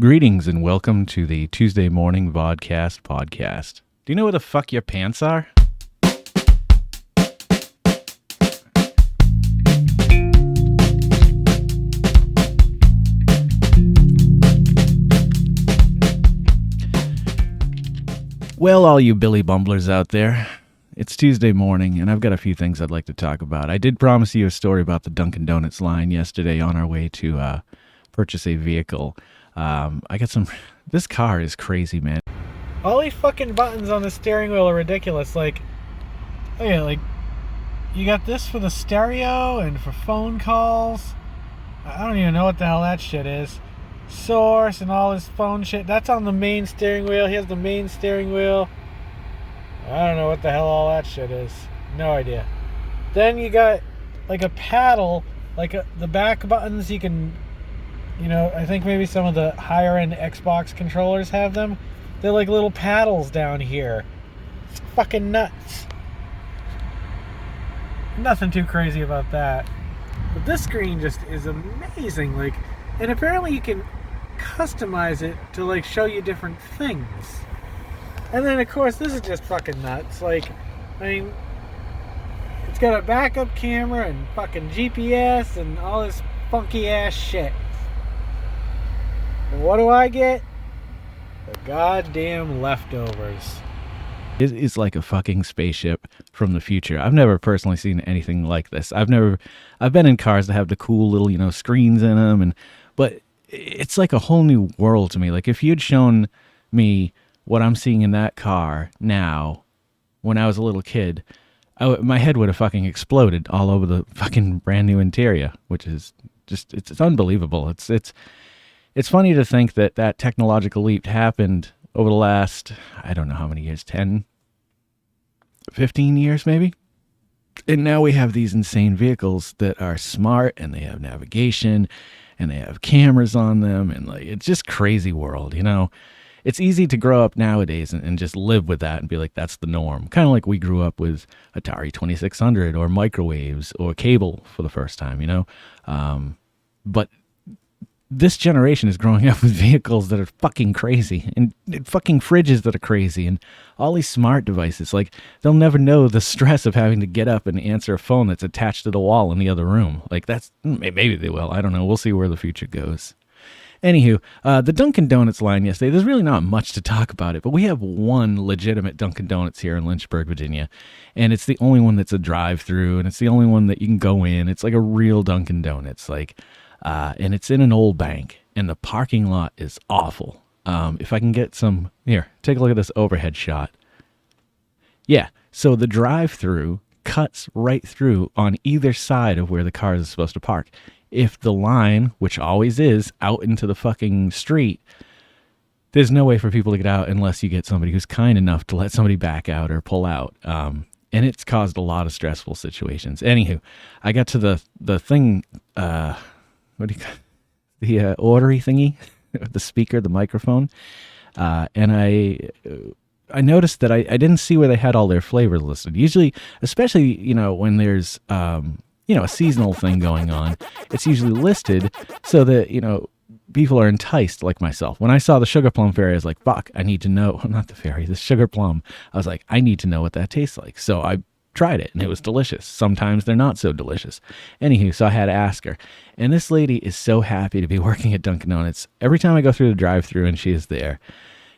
Greetings and welcome to the Tuesday morning Vodkast podcast. Do you know where the fuck your pants are? Well, all you Billy Bumblers out there, it's Tuesday morning and I've got a few things I'd like to talk about. I did promise you a story about the Dunkin Donuts line yesterday on our way to purchase a vehicle. I got some... This car is crazy, man. All these fucking buttons on the steering wheel are ridiculous. Like, oh yeah, like, you got this for the stereo and for phone calls. I don't even know what the hell that shit is. Source and all this phone shit. That's on the main steering wheel. He has the main steering wheel. I don't know what the hell all that shit is. No idea. Then you got, like, a paddle. Like, the back buttons you can... You know, I think maybe some of the higher-end Xbox controllers have them. They're like little paddles down here. It's fucking nuts. Nothing too crazy about that. But this screen just is amazing. Like, and apparently you can customize it to, like, show you different things. And then, of course, this is just fucking nuts. Like, I mean, it's got a backup camera and fucking GPS and all this funky-ass shit. And what do I get? The goddamn leftovers. It is like a fucking spaceship from the future. I've never personally seen anything like this. I've been in cars that have the cool little, screens in them, but it's like a whole new world to me. Like, if you'd shown me what I'm seeing in that car now, when I was a little kid, my head would have fucking exploded all over the fucking brand new interior, which is just, it's unbelievable. It's funny to think that technological leap happened over the last, I don't know how many years, 10, 15 years maybe? And now we have these insane vehicles that are smart and they have navigation and they have cameras on them and like it's just crazy world, It's easy to grow up nowadays and just live with that and be like, that's the norm. Kind of like we grew up with Atari 2600 or microwaves or cable for the first time, But this generation is growing up with vehicles that are fucking crazy and fucking fridges that are crazy and all these smart devices. Like, they'll never know the stress of having to get up and answer a phone that's attached to the wall in the other room. Like, maybe they will. I don't know. We'll see where the future goes. Anywho, the Dunkin Donuts line yesterday, there's really not much to talk about it, but we have one legitimate Dunkin Donuts here in Lynchburg, Virginia, and it's the only one that's a drive-through, and it's the only one that you can go in. It's like a real Dunkin Donuts, and it's in an old bank, and the parking lot is awful. If I can get some... Here, take a look at this overhead shot. Yeah, so the drive-through cuts right through on either side of where the car is supposed to park. If the line, which always is, out into the fucking street, there's no way for people to get out unless you get somebody who's kind enough to let somebody back out or pull out. And it's caused a lot of stressful situations. Anywho, I got to the thing... what do you call the ordery thingy, the speaker, the microphone, and I noticed that I didn't see where they had all their flavors listed. Usually, especially when there's a seasonal thing going on, it's usually listed so that people are enticed, like myself. When I saw the sugar plum fairy, I was like, fuck, I need to know. Not the fairy, the sugar plum. I was like, I need to know what that tastes like. So I tried it and it was delicious. Sometimes they're not so delicious. Anywho, so I had to ask her. And this lady is so happy to be working at Dunkin' Donuts. Every time I go through the drive-thru and she is there,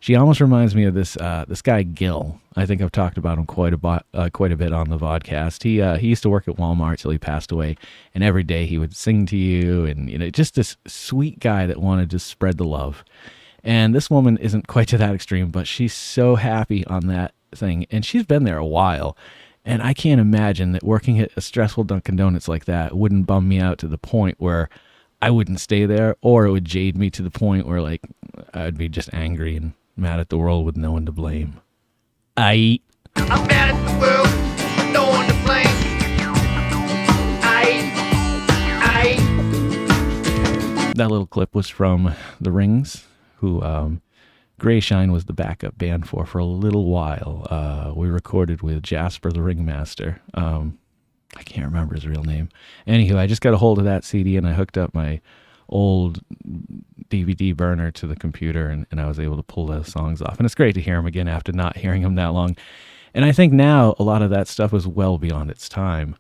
she almost reminds me of this guy Gil. I think I've talked about him quite a bit on the Vodkast. He used to work at Walmart till he passed away, and every day he would sing to you, and just this sweet guy that wanted to spread the love. And this woman isn't quite to that extreme, but she's so happy on that thing, and she's been there a while. And I can't imagine that working at a stressful Dunkin' Donuts like that wouldn't bum me out to the point where I wouldn't stay there, or it would jade me to the point where, like, I'd be just angry and mad at the world with no one to blame. I'm mad at the world with no one to blame. That little clip was from The Rings, who Grey Shine was the backup band for a little while. We recorded with Jasper the Ringmaster. I can't remember his real name. Anywho, I just got a hold of that CD and I hooked up my old DVD burner to the computer, and I was able to pull those songs off. And it's great to hear them again after not hearing them that long. And I think now a lot of that stuff was well beyond its time.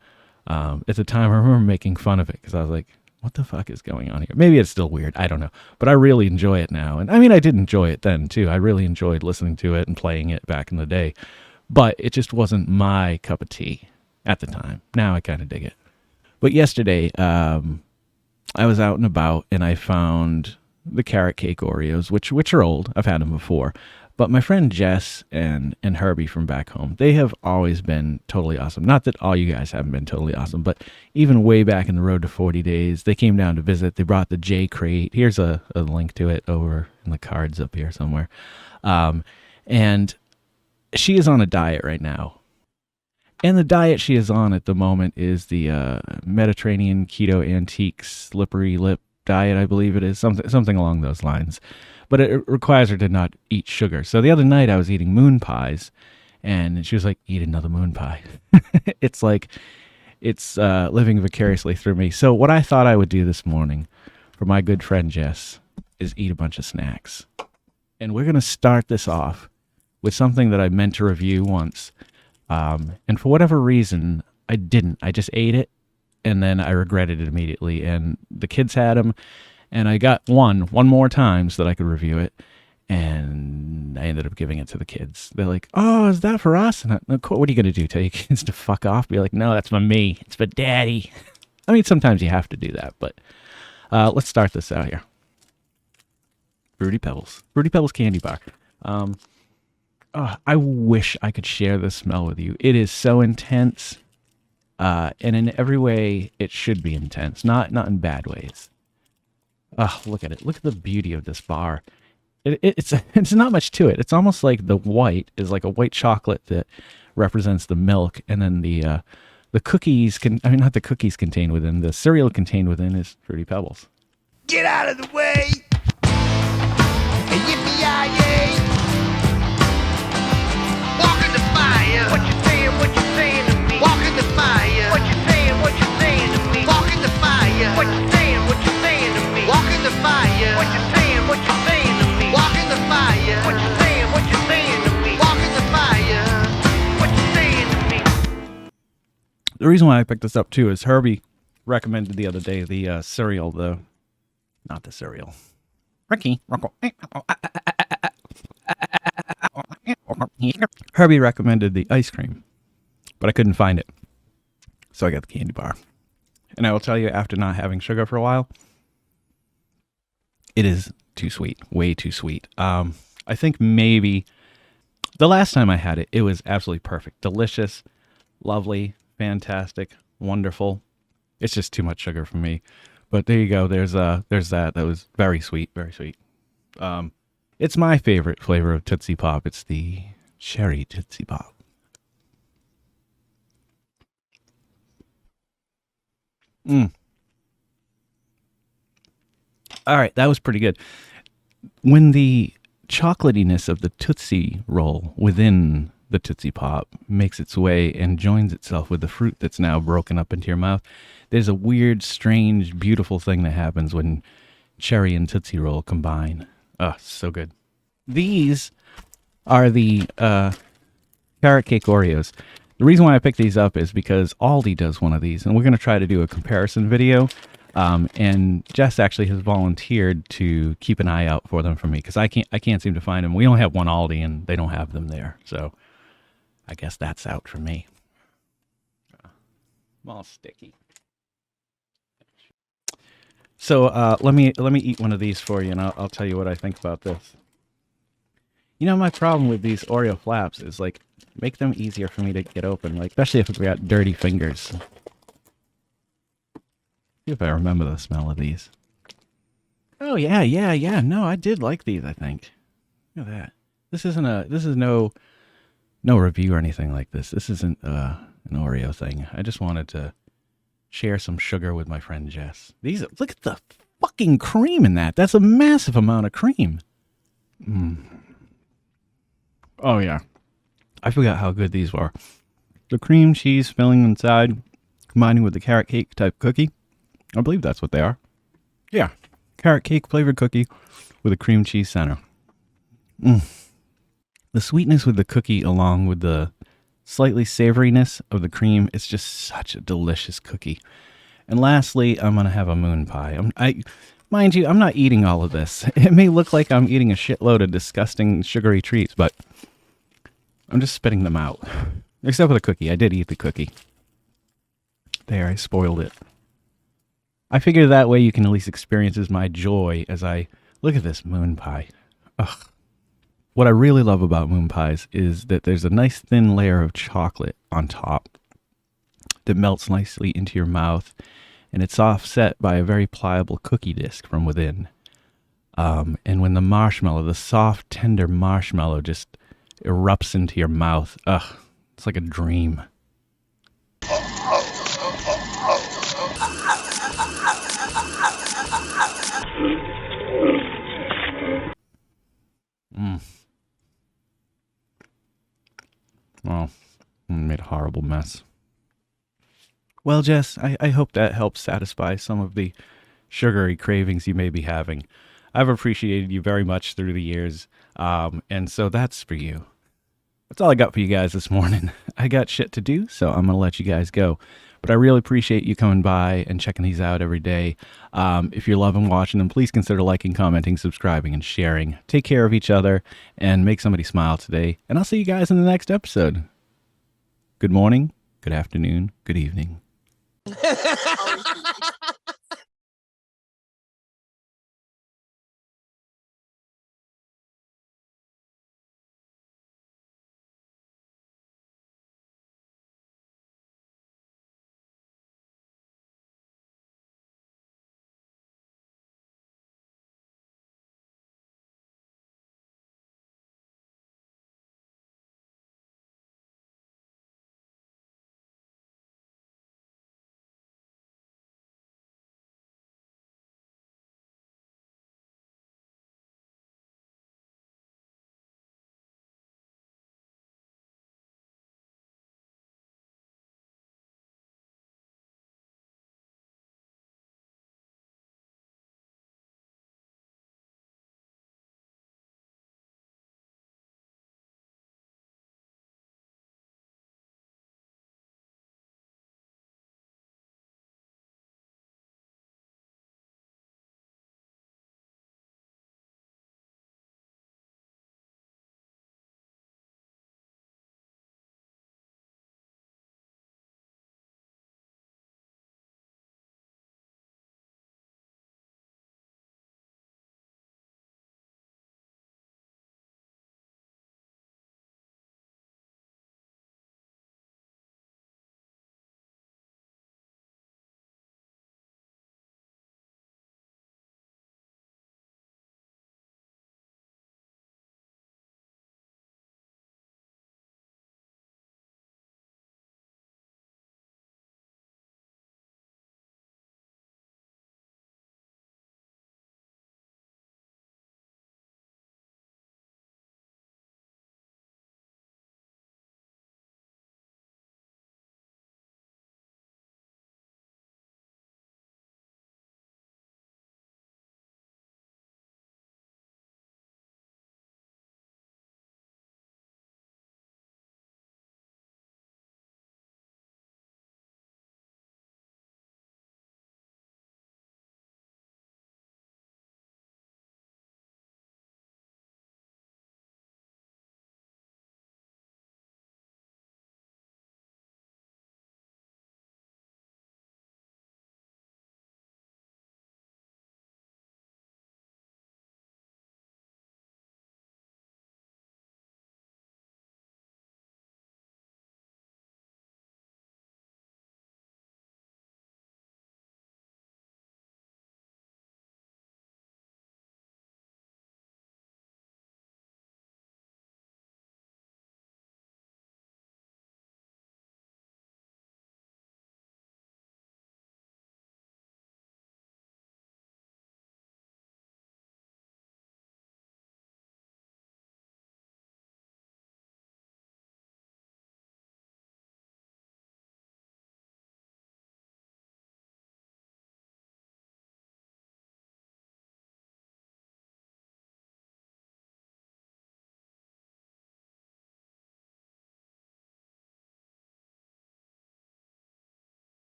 At the time, I remember making fun of it because I was like, what the fuck is going on here? Maybe it's still weird. I don't know. But I really enjoy it now. And I mean, I did enjoy it then, too. I really enjoyed listening to it and playing it back in the day. But it just wasn't my cup of tea at the time. Now I kind of dig it. But yesterday, I was out and about, and I found the carrot cake Oreos, which are old. I've had them before. But my friend Jess and Herbie from back home, they have always been totally awesome. Not that all you guys haven't been totally awesome, but even way back in the Road to 40 days, they came down to visit. They brought the J Crate. Here's a link to it over in the cards up here somewhere. And she is on a diet right now. And the diet she is on at the moment is the Mediterranean Keto Antique Slippery Lip diet, I believe it is, something along those lines. But it requires her to not eat sugar. So the other night I was eating moon pies, and she was like, eat another moon pie. It's like, it's living vicariously through me. So what I thought I would do this morning for my good friend Jess is eat a bunch of snacks. And we're going to start this off with something that I meant to review once. And for whatever reason, I didn't. I just ate it, and then I regretted it immediately. And the kids had them. And I got one more time so that I could review it, and I ended up giving it to the kids. They're like, "Oh, is that for us?" And what are you going to do? Tell your kids to fuck off? Be like, "No, that's for me. It's for Daddy." I mean, sometimes you have to do that, but let's start this out here. Fruity Pebbles candy bar. I wish I could share this smell with you. It is so intense, and in every way, it should be intense. Not in bad ways. Look at it. Look at the beauty of this bar. It's not much to it. It's almost like the white is like a white chocolate that represents the milk, and then the cookies not the cookies contained within, the cereal contained within is Fruity Pebbles. Get out of the way! Yippee-yi-yay! Walk in the fire! What you saying to me? Walk in the fire! What you saying to me? Walk in the fire! What you saying to me? Walk in the fire! What you saying to me? Walk in the fire! What you saying to me? Walk in the fire! What you saying to me? The reason why I picked this up too is Herbie recommended the other day the cereal, not the cereal. Herbie recommended the ice cream, but I couldn't find it. So I got the candy bar. And I will tell you, after not having sugar for a while, it is too sweet, way too sweet. I think maybe the last time I had it, it was absolutely perfect. Delicious, lovely, fantastic, wonderful. It's just too much sugar for me. But there you go. There's that. That was very sweet, very sweet. It's my favorite flavor of Tootsie Pop. It's the cherry Tootsie Pop. All right, that was pretty good. When the chocolatiness of the Tootsie Roll within the Tootsie Pop makes its way and joins itself with the fruit that's now broken up into your mouth, there's a weird, strange, beautiful thing that happens when cherry and Tootsie Roll combine. Oh, so good. These are the carrot cake Oreos. The reason why I picked these up is because Aldi does one of these, and we're going to try to do a comparison video. And Jess actually has volunteered to keep an eye out for them for me, because I can't seem to find them. We only have one Aldi, and they don't have them there, so I guess that's out for me. I'm all sticky. So let me eat one of these for you, and I'll tell you what I think about this. You know, my problem with these Oreo flaps is, like, make them easier for me to get open, like, especially if we got dirty fingers. See if I remember the smell of these. Oh yeah. No, I did like these, I think. Look at that. This is no review or anything like this. This isn't an Oreo thing. I just wanted to share some sugar with my friend Jess. Look at the fucking cream in that. That's a massive amount of cream. Oh yeah. I forgot how good these were. The cream cheese filling inside, combining with the carrot cake type cookie. I believe that's what they are. Yeah. carrot cake flavored cookie with a cream cheese center. The sweetness with the cookie along with the slightly savoriness of the cream, it's just such a delicious cookie. And lastly, I'm going to have a moon pie. Mind you, I'm not eating all of this. It may look like I'm eating a shitload of disgusting sugary treats, but I'm just spitting them out. Except for the cookie. I did eat the cookie. There, I spoiled it. I figure that way you can at least experience my joy as I look at this moon pie. Ugh. What I really love about moon pies is that there's a nice thin layer of chocolate on top that melts nicely into your mouth, and it's offset by a very pliable cookie disc from within. And when the marshmallow, the soft, tender marshmallow just erupts into your mouth, it's like a dream. Oh, I made a horrible mess. Well, Jess, I hope that helps satisfy some of the sugary cravings you may be having. I've appreciated you very much through the years, and so that's for you. That's all I got for you guys this morning. I got shit to do, so I'm going to let you guys go. But I really appreciate you coming by and checking these out every day. If you're loving watching them, please consider liking, commenting, subscribing, and sharing. Take care of each other and make somebody smile today. And I'll see you guys in the next episode. Good morning, good afternoon, good evening.